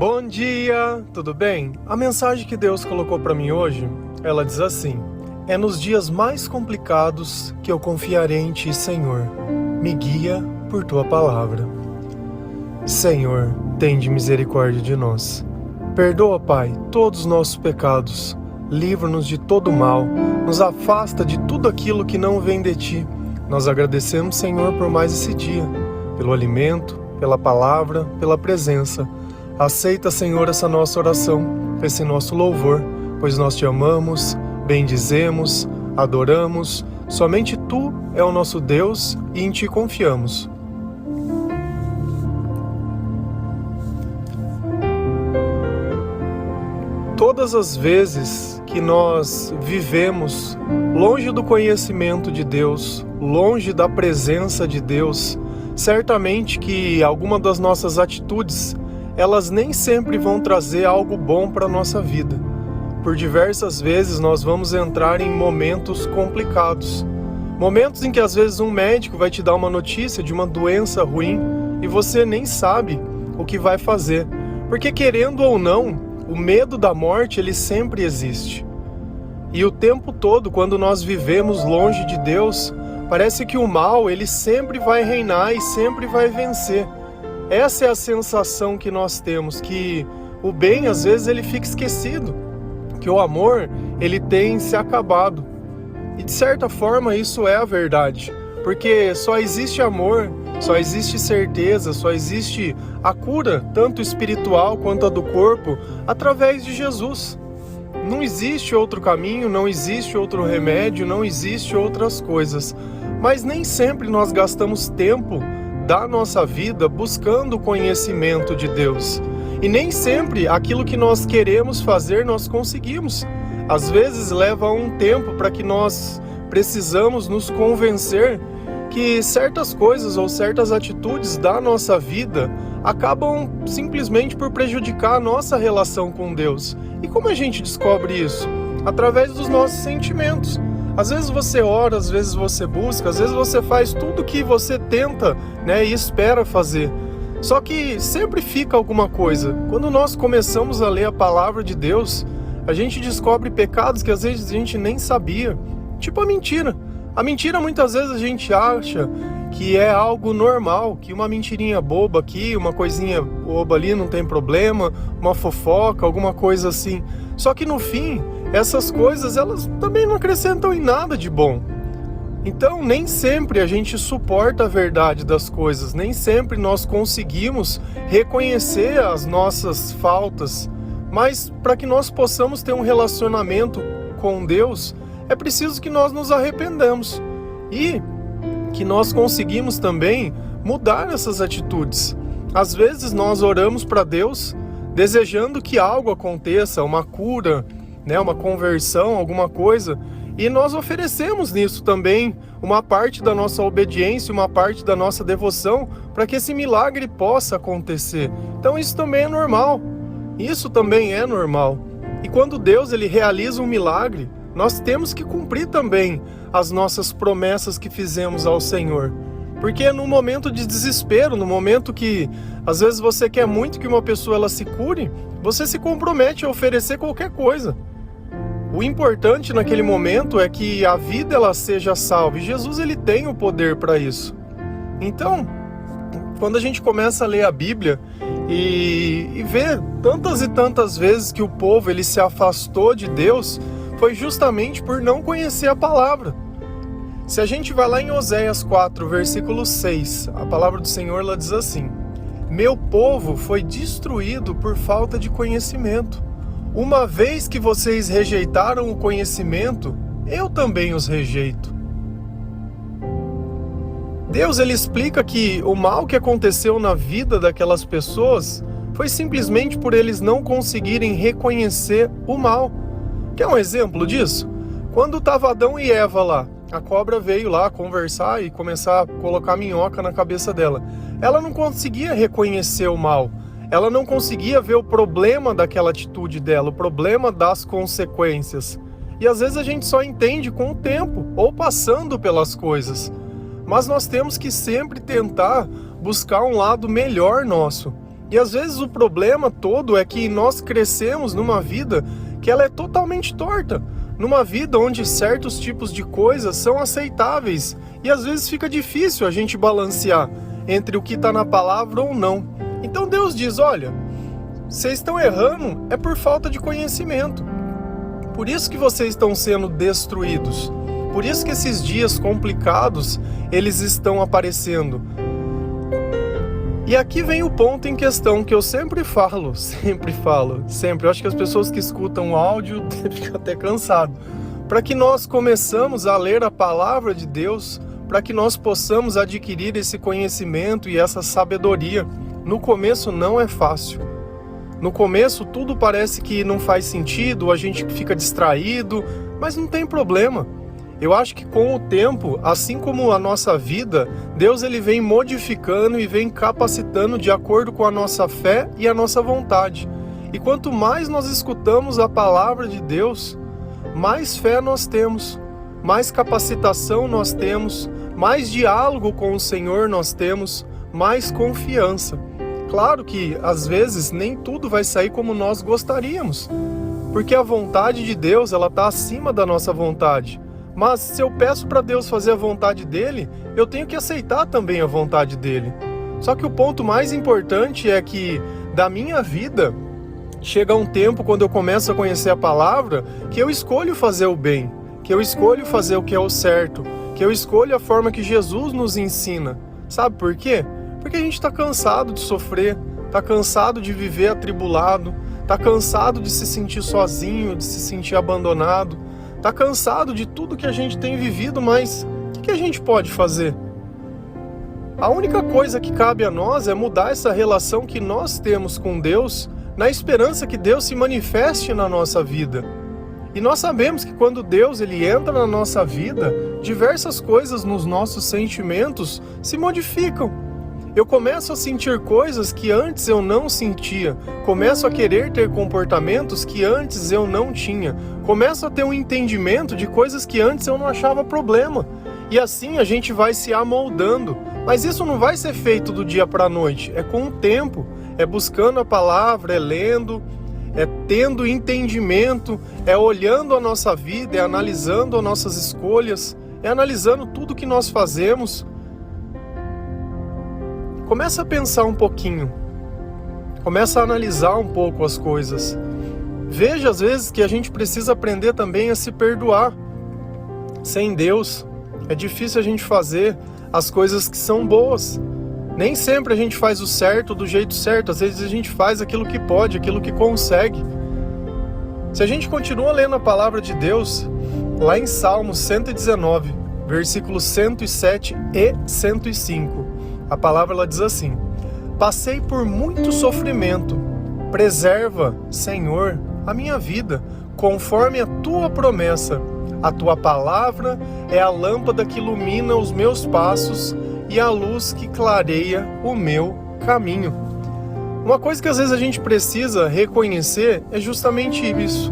Bom dia, tudo bem? A mensagem que Deus colocou para mim hoje, ela diz assim: é nos dias mais complicados que eu confiarei em Ti, Senhor. Me guia por Tua palavra. Senhor, tende misericórdia de nós. Perdoa, Pai, todos os nossos pecados. Livra-nos de todo mal. Nos afasta de tudo aquilo que não vem de Ti. Nós agradecemos, Senhor, por mais esse dia, pelo alimento, pela palavra, pela presença. Aceita, Senhor, essa nossa oração, esse nosso louvor, pois nós Te amamos, bendizemos, adoramos. Somente Tu é o nosso Deus e em Ti confiamos. Todas as vezes que nós vivemos longe do conhecimento de Deus, longe da presença de Deus, certamente que alguma das nossas atitudes, elas nem sempre vão trazer algo bom para a nossa vida. Por diversas vezes nós vamos entrar em momentos complicados. Momentos em que às vezes um médico vai te dar uma notícia de uma doença ruim e você nem sabe o que vai fazer. Porque querendo ou não, o medo da morte ele sempre existe. E o tempo todo, quando nós vivemos longe de Deus, parece que o mal ele sempre vai reinar e sempre vai vencer. Essa é a sensação que nós temos, que o bem às vezes ele fica esquecido, que o amor ele tem se acabado. E de certa forma isso é a verdade, porque só existe amor, só existe certeza, só existe a cura, tanto espiritual quanto a do corpo, através de Jesus. Não existe outro caminho, não existe outro remédio, não existe outras coisas. Mas nem sempre nós gastamos tempo da nossa vida buscando o conhecimento de Deus. E nem sempre aquilo que nós queremos fazer nós conseguimos. Às vezes leva um tempo para que nós precisamos nos convencer que certas coisas ou certas atitudes da nossa vida acabam simplesmente por prejudicar a nossa relação com Deus. E como a gente descobre isso? Através dos nossos sentimentos. Às vezes você ora, às vezes você busca, às vezes você faz tudo o que você tenta, e espera fazer. Só que sempre fica alguma coisa. Quando nós começamos a ler a palavra de Deus, a gente descobre pecados que às vezes a gente nem sabia. Tipo a mentira. A mentira muitas vezes a gente acha que é algo normal, que uma mentirinha boba aqui, uma coisinha boba ali não tem problema, uma fofoca, alguma coisa assim. Só que no fim, essas coisas elas também não acrescentam em nada de bom. Então nem sempre a gente suporta a verdade das coisas, nem sempre nós conseguimos reconhecer as nossas faltas. Mas para que nós possamos ter um relacionamento com Deus, é preciso que nós nos arrependamos e que nós conseguimos também mudar essas atitudes. Às vezes nós oramos para Deus desejando que algo aconteça, uma cura, uma conversão, alguma coisa, e nós oferecemos nisso também uma parte da nossa obediência, uma parte da nossa devoção para que esse milagre possa acontecer. Então isso também é normal. Isso também é normal. E quando Deus ele realiza um milagre, nós temos que cumprir também as nossas promessas que fizemos ao Senhor. Porque no momento de desespero, no momento que às vezes você quer muito que uma pessoa ela se cure, você se compromete a oferecer qualquer coisa. O importante naquele momento é que a vida ela seja salva. E Jesus ele tem o poder para isso. Então, quando a gente começa a ler a Bíblia e ver tantas e tantas vezes que o povo ele se afastou de Deus, foi justamente por não conhecer a palavra. Se a gente vai lá em Oséias 4, versículo 6, a palavra do Senhor ela diz assim: meu povo foi destruído por falta de conhecimento. Uma vez que vocês rejeitaram o conhecimento, eu também os rejeito. Deus ele explica que o mal que aconteceu na vida daquelas pessoas foi simplesmente por eles não conseguirem reconhecer o mal. Quer um exemplo disso? Quando estava Adão e Eva lá, a cobra veio lá conversar e começar a colocar minhoca na cabeça dela. Ela não conseguia reconhecer o mal. Ela não conseguia ver o problema daquela atitude dela, o problema das consequências. E às vezes a gente só entende com o tempo, ou passando pelas coisas. Mas nós temos que sempre tentar buscar um lado melhor nosso. E às vezes o problema todo é que nós crescemos numa vida que ela é totalmente torta, numa vida onde certos tipos de coisas são aceitáveis, e às vezes fica difícil a gente balancear entre o que está na palavra ou não. Então Deus diz, olha, vocês estão errando é por falta de conhecimento. Por isso que vocês estão sendo destruídos. Por isso que esses dias complicados, eles estão aparecendo. E aqui vem o ponto em questão que eu sempre falo. Eu acho que as pessoas que escutam o áudio ficam até cansadas. Para que nós começamos a ler a palavra de Deus, para que nós possamos adquirir esse conhecimento e essa sabedoria. No começo não é fácil. No começo tudo parece que não faz sentido, a gente fica distraído, mas não tem problema. Eu acho que com o tempo, assim como a nossa vida, Deus ele vem modificando e vem capacitando de acordo com a nossa fé e a nossa vontade. E quanto mais nós escutamos a palavra de Deus, mais fé nós temos, mais capacitação nós temos, mais diálogo com o Senhor nós temos, mais confiança. Claro que às vezes nem tudo vai sair como nós gostaríamos, porque a vontade de Deus ela está acima da nossa vontade. Mas se eu peço para Deus fazer a vontade dele, eu tenho que aceitar também a vontade dele. Só que o ponto mais importante é que da minha vida chega um tempo quando eu começo a conhecer a palavra que eu escolho fazer o bem, que eu escolho fazer o que é o certo, que eu escolho a forma que Jesus nos ensina. Sabe por quê? Porque a gente está cansado de sofrer, está cansado de viver atribulado, está cansado de se sentir sozinho, de se sentir abandonado, está cansado de tudo que a gente tem vivido, mas o que a gente pode fazer? A única coisa que cabe a nós é mudar essa relação que nós temos com Deus, na esperança que Deus se manifeste na nossa vida. E nós sabemos que quando Deus ele entra na nossa vida, diversas coisas nos nossos sentimentos se modificam. Eu começo a sentir coisas que antes eu não sentia, começo a querer ter comportamentos que antes eu não tinha, começo a ter um entendimento de coisas que antes eu não achava problema. E assim a gente vai se amoldando, mas isso não vai ser feito do dia para a noite, é com o tempo, é buscando a palavra, é lendo, é tendo entendimento, é olhando a nossa vida, é analisando as nossas escolhas, é analisando tudo que nós fazemos. Começa a pensar um pouquinho, começa a analisar um pouco as coisas. Veja às vezes que a gente precisa aprender também a se perdoar. Sem Deus, é difícil a gente fazer as coisas que são boas. Nem sempre a gente faz o certo do jeito certo, às vezes a gente faz aquilo que pode, aquilo que consegue. Se a gente continua lendo a palavra de Deus, lá em Salmos 119, versículos 107 e 105, a palavra ela diz assim: passei por muito sofrimento, preserva, Senhor, a minha vida, conforme a tua promessa. A tua palavra é a lâmpada que ilumina os meus passos e a luz que clareia o meu caminho. Uma coisa que às vezes a gente precisa reconhecer é justamente isso.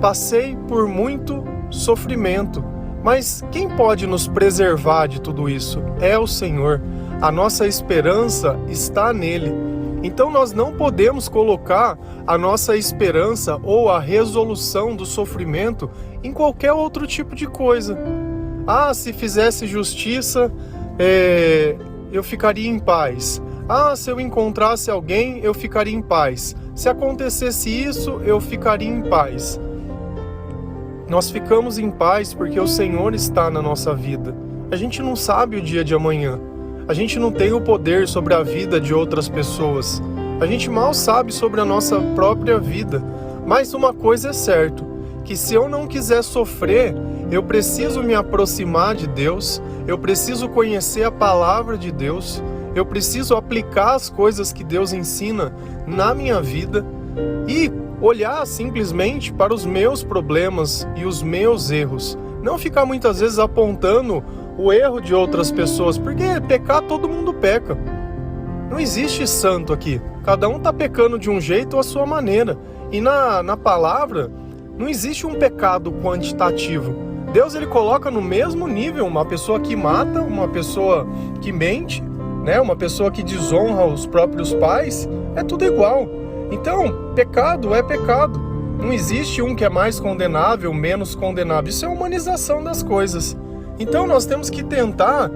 Passei por muito sofrimento, mas quem pode nos preservar de tudo isso? É o Senhor. A nossa esperança está nele. Então nós não podemos colocar a nossa esperança ou a resolução do sofrimento em qualquer outro tipo de coisa. Ah, se fizesse justiça, eu ficaria em paz. Ah, se eu encontrasse alguém, eu ficaria em paz. Se acontecesse isso, eu ficaria em paz. Nós ficamos em paz porque o Senhor está na nossa vida. A gente não sabe o dia de amanhã. A gente não tem o poder sobre a vida de outras pessoas. A gente mal sabe sobre a nossa própria vida. Mas uma coisa é certa, que se eu não quiser sofrer, eu preciso me aproximar de Deus, eu preciso conhecer a palavra de Deus, eu preciso aplicar as coisas que Deus ensina na minha vida e olhar simplesmente para os meus problemas e os meus erros. Não ficar muitas vezes apontando o erro de outras pessoas, porque pecar todo mundo peca. Não existe santo aqui. Cada um está pecando de um jeito ou a sua maneira. E na palavra não existe um pecado quantitativo. Deus ele coloca no mesmo nível uma pessoa que mata, uma pessoa que mente, né? Uma pessoa que desonra os próprios pais, é tudo igual. Então, pecado é pecado. Não existe um que é mais condenável, menos condenável. Isso é a humanização das coisas. Então, nós temos que tentar,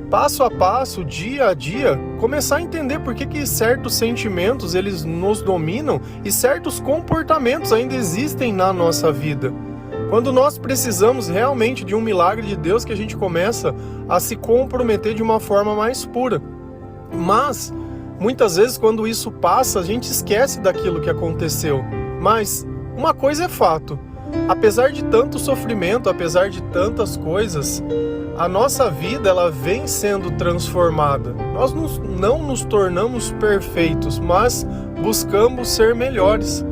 passo a passo, dia a dia, começar a entender por que certos sentimentos eles nos dominam e certos comportamentos ainda existem na nossa vida. Quando nós precisamos realmente de um milagre de Deus, que a gente começa a se comprometer de uma forma mais pura. Mas, muitas vezes, quando isso passa, a gente esquece daquilo que aconteceu. Mas, uma coisa é fato. Apesar de tanto sofrimento, apesar de tantas coisas, a nossa vida ela vem sendo transformada. Nós não nos tornamos perfeitos, mas buscamos ser melhores.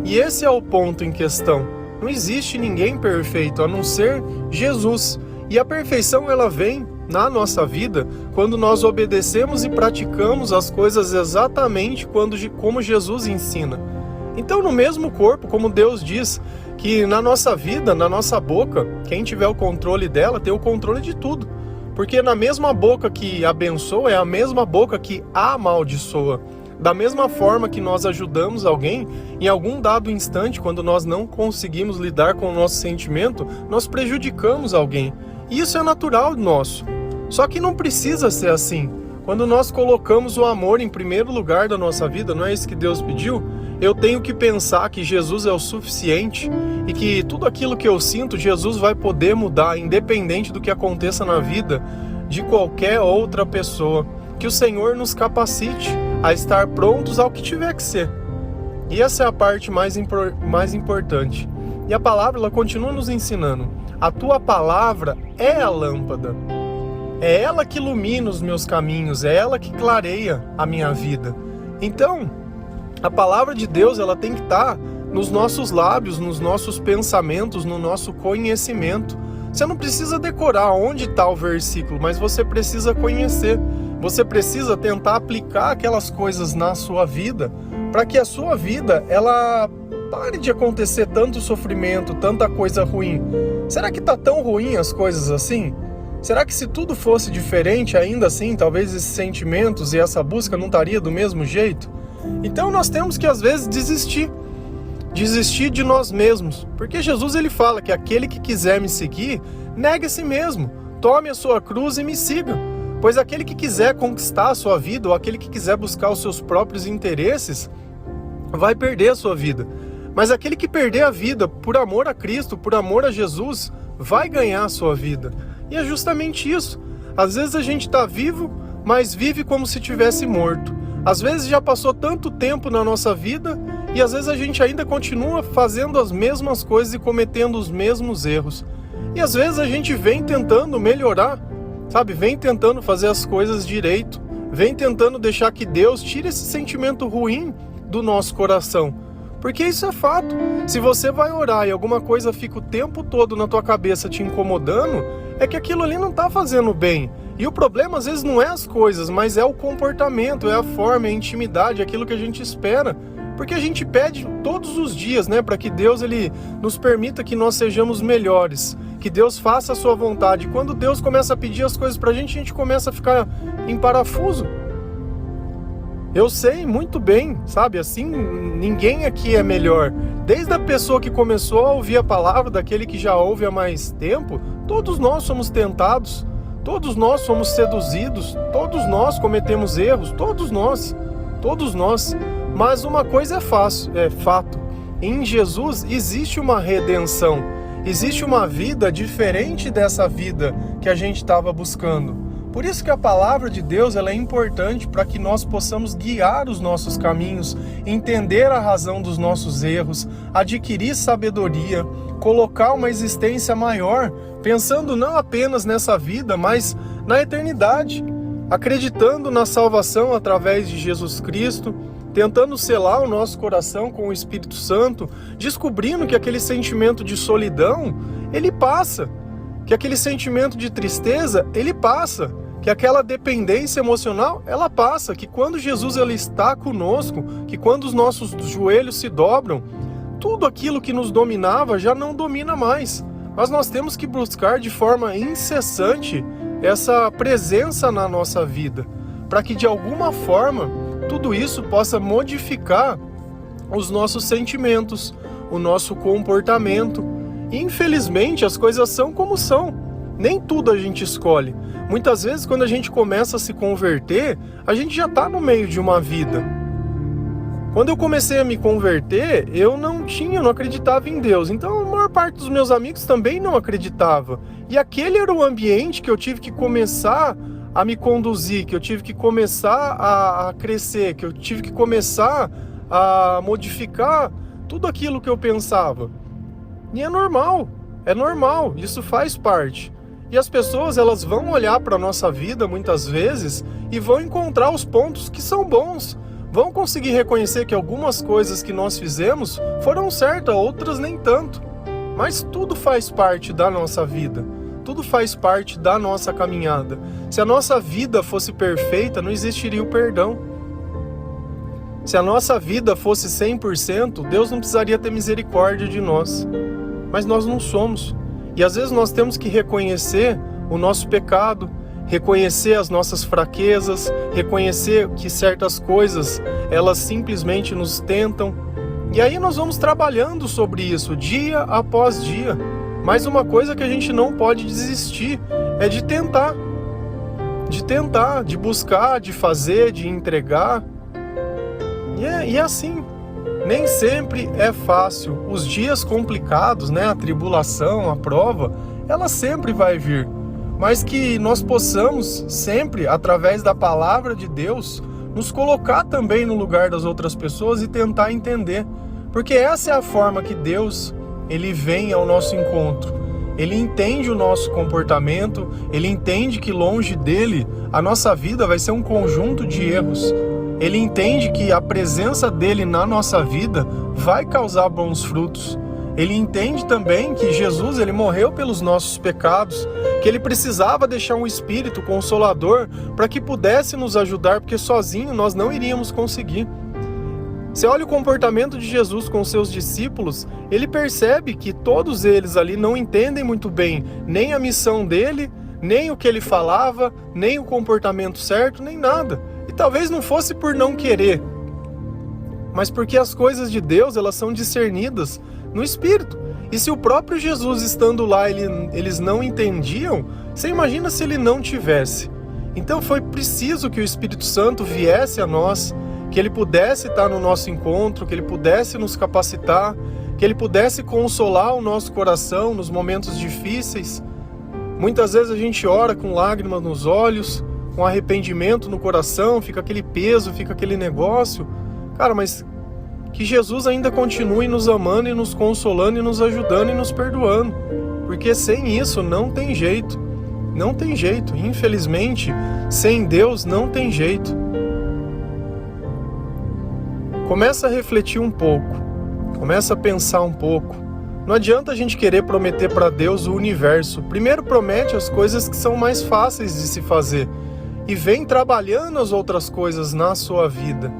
E esse é o ponto em questão. Não existe ninguém perfeito, a não ser Jesus. E a perfeição ela vem na nossa vida quando nós obedecemos e praticamos as coisas exatamente como Jesus ensina. Então, no mesmo corpo, como Deus diz, que na nossa vida, na nossa boca, quem tiver o controle dela tem o controle de tudo. Porque na mesma boca que abençoa é a mesma boca que amaldiçoa. Da mesma forma que nós ajudamos alguém, em algum dado instante, quando nós não conseguimos lidar com o nosso sentimento, nós prejudicamos alguém. E isso é natural nosso. Só que não precisa ser assim. Quando nós colocamos o amor em primeiro lugar da nossa vida, não é isso que Deus pediu? Eu tenho que pensar que Jesus é o suficiente e que tudo aquilo que eu sinto, Jesus vai poder mudar, independente do que aconteça na vida de qualquer outra pessoa. Que o Senhor nos capacite a estar prontos ao que tiver que ser. E essa é a parte mais importante. E a palavra ela continua nos ensinando. A tua palavra é a lâmpada. É ela que ilumina os meus caminhos, é ela que clareia a minha vida. Então, a palavra de Deus ela tem que estar nos nossos lábios, nos nossos pensamentos, no nosso conhecimento. Você não precisa decorar onde está o versículo, mas você precisa conhecer. Você precisa tentar aplicar aquelas coisas na sua vida para que a sua vida ela pare de acontecer tanto sofrimento, tanta coisa ruim. Será que está tão ruim as coisas assim? Será que se tudo fosse diferente ainda assim, talvez esses sentimentos e essa busca não estaria do mesmo jeito? Então nós temos que às vezes desistir de nós mesmos, porque Jesus ele fala que aquele que quiser me seguir, negue a si mesmo, tome a sua cruz e me siga. Pois aquele que quiser conquistar a sua vida, ou aquele que quiser buscar os seus próprios interesses, vai perder a sua vida. Mas aquele que perder a vida por amor a Cristo, por amor a Jesus, vai ganhar a sua vida. E é justamente isso. Às vezes a gente está vivo, mas vive como se tivesse morto. Às vezes já passou tanto tempo na nossa vida, e às vezes a gente ainda continua fazendo as mesmas coisas e cometendo os mesmos erros. E às vezes a gente vem tentando melhorar, sabe? Vem tentando fazer as coisas direito, vem tentando deixar que Deus tire esse sentimento ruim do nosso coração. Porque isso é fato. Se você vai orar e alguma coisa fica o tempo todo na tua cabeça te incomodando, é que aquilo ali não está fazendo bem. E o problema às vezes não é as coisas, mas é o comportamento, é a forma, é a intimidade, é aquilo que a gente espera. Porque a gente pede todos os dias, né, para que Deus ele nos permita que nós sejamos melhores, que Deus faça a sua vontade. Quando Deus começa a pedir as coisas pra gente começa a ficar em parafuso. Eu sei muito bem, sabe, assim, ninguém aqui é melhor. Desde a pessoa que começou a ouvir a palavra, daquele que já ouve há mais tempo, todos nós somos tentados, todos nós somos seduzidos, todos nós cometemos erros, todos nós. Mas uma coisa é fato, em Jesus existe uma redenção, existe uma vida diferente dessa vida que a gente estava buscando. Por isso que a palavra de Deus ela é importante para que nós possamos guiar os nossos caminhos, entender a razão dos nossos erros, adquirir sabedoria, colocar uma existência maior, pensando não apenas nessa vida, mas na eternidade, acreditando na salvação através de Jesus Cristo, tentando selar o nosso coração com o Espírito Santo, descobrindo que aquele sentimento de solidão, ele passa, que aquele sentimento de tristeza, ele passa, que aquela dependência emocional, ela passa, que quando Jesus ele está conosco, que quando os nossos joelhos se dobram, tudo aquilo que nos dominava já não domina mais. Mas nós temos que buscar de forma incessante essa presença na nossa vida, para que de alguma forma tudo isso possa modificar os nossos sentimentos, o nosso comportamento. E, infelizmente, as coisas são como são. Nem tudo a gente escolhe. Muitas vezes, quando a gente começa a se converter, a gente já está no meio de uma vida. Quando eu comecei a me converter, eu não acreditava em Deus. Então, a maior parte dos meus amigos também não acreditava. E aquele era o ambiente que eu tive que começar a me conduzir, que eu tive que começar a crescer, que eu tive que começar a modificar tudo aquilo que eu pensava. E é normal, isso faz parte. E as pessoas, elas vão olhar para a nossa vida muitas vezes e vão encontrar os pontos que são bons. Vão conseguir reconhecer que algumas coisas que nós fizemos foram certas, outras nem tanto. Mas tudo faz parte da nossa vida. Tudo faz parte da nossa caminhada. Se a nossa vida fosse perfeita, não existiria o perdão. Se a nossa vida fosse 100%, Deus não precisaria ter misericórdia de nós. Mas nós não somos. E às vezes nós temos que reconhecer o nosso pecado, reconhecer as nossas fraquezas, reconhecer que certas coisas, elas simplesmente nos tentam. E aí nós vamos trabalhando sobre isso, dia após dia. Mas uma coisa que a gente não pode desistir é de tentar, de buscar, de fazer, de entregar. E é assim. Nem sempre é fácil. Os dias complicados, a tribulação, a prova, ela sempre vai vir. Mas que nós possamos sempre, através da palavra de Deus, nos colocar também no lugar das outras pessoas e tentar entender. Porque essa é a forma que Deus, Ele vem ao nosso encontro. Ele entende o nosso comportamento, Ele entende que longe dele, a nossa vida vai ser um conjunto de erros. Ele entende que a presença dele na nossa vida vai causar bons frutos. Ele entende também que Jesus, ele morreu pelos nossos pecados, que ele precisava deixar um Espírito Consolador para que pudesse nos ajudar, porque sozinho nós não iríamos conseguir. Você olha o comportamento de Jesus com seus discípulos, ele percebe que todos eles ali não entendem muito bem nem a missão dele, nem o que ele falava, nem o comportamento certo, nem nada. E talvez não fosse por não querer, mas porque as coisas de Deus, elas são discernidas no Espírito. E se o próprio Jesus estando lá, eles não entendiam, você imagina se ele não tivesse. Então foi preciso que o Espírito Santo viesse a nós, que ele pudesse estar no nosso encontro, que ele pudesse nos capacitar, que ele pudesse consolar o nosso coração nos momentos difíceis. Muitas vezes a gente ora com lágrimas nos olhos, com arrependimento no coração, fica aquele peso, fica aquele negócio. Cara, mas que Jesus ainda continue nos amando e nos consolando e nos ajudando e nos perdoando. Porque sem isso não tem jeito. Não tem jeito. Infelizmente, sem Deus não tem jeito. Começa a refletir um pouco. Começa a pensar um pouco. Não adianta a gente querer prometer para Deus o universo. Primeiro promete as coisas que são mais fáceis de se fazer. E vem trabalhando as outras coisas na sua vida.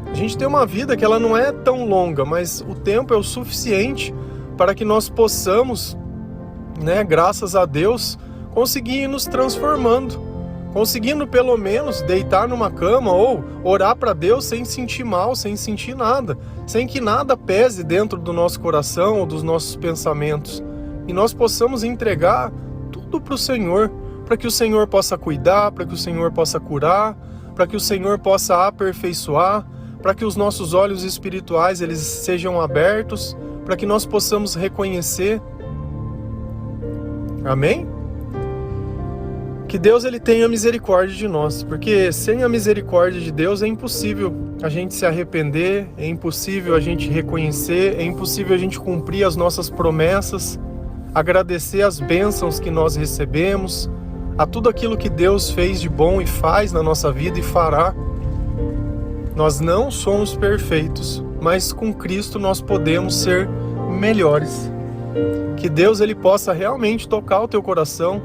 A gente tem uma vida que ela não é tão longa, mas o tempo é o suficiente para que nós possamos, graças a Deus, conseguir ir nos transformando. Conseguindo pelo menos deitar numa cama ou orar para Deus sem sentir mal, sem sentir nada. Sem que nada pese dentro do nosso coração ou dos nossos pensamentos. E nós possamos entregar tudo para o Senhor, para que o Senhor possa cuidar, para que o Senhor possa curar, para que o Senhor possa aperfeiçoar, para que os nossos olhos espirituais eles sejam abertos, para que nós possamos reconhecer. Amém? Que Deus ele tenha misericórdia de nós, porque sem a misericórdia de Deus é impossível a gente se arrepender, é impossível a gente reconhecer, é impossível a gente cumprir as nossas promessas, agradecer as bênçãos que nós recebemos, a tudo aquilo que Deus fez de bom e faz na nossa vida e fará. Nós não somos perfeitos, mas com Cristo nós podemos ser melhores. Que Deus ele possa realmente tocar o teu coração,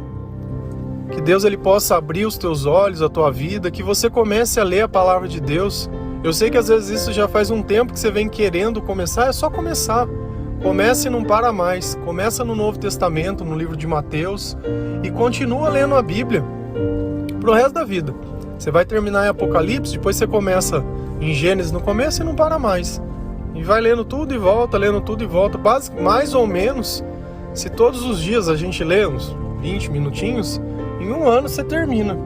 que Deus ele possa abrir os teus olhos, a tua vida, que você comece a ler a palavra de Deus. Eu sei que às vezes isso já faz um tempo que você vem querendo começar, é só começar. Comece e não para mais. Começa no Novo Testamento, no livro de Mateus, e continua lendo a Bíblia pro resto da vida. Você vai terminar em Apocalipse, depois você começa em Gênesis no começo e não para mais. E vai lendo tudo e volta, lendo tudo e volta. Mais ou menos, se todos os dias a gente lê uns 20 minutinhos, em um ano você termina.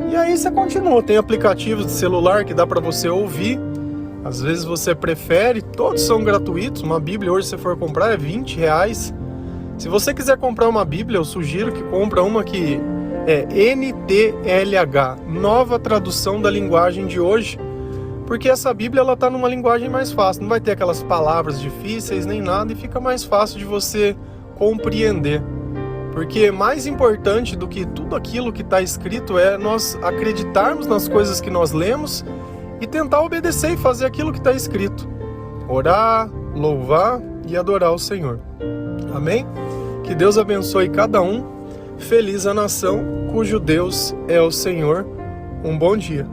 E aí você continua. Tem aplicativos de celular que dá para você ouvir. Às vezes você prefere, todos são gratuitos. Uma Bíblia hoje, se você for comprar, é R$20. Se você quiser comprar uma Bíblia, eu sugiro que compre uma que é NTLH, Nova Tradução da Linguagem de Hoje, porque essa Bíblia ela está numa linguagem mais fácil, não vai ter aquelas palavras difíceis nem nada, e fica mais fácil de você compreender. Porque mais importante do que tudo aquilo que está escrito é nós acreditarmos nas coisas que nós lemos e tentar obedecer e fazer aquilo que está escrito. Orar, louvar e adorar o Senhor. Amém? Que Deus abençoe cada um. Feliz a nação cujo Deus é o Senhor. Um bom dia.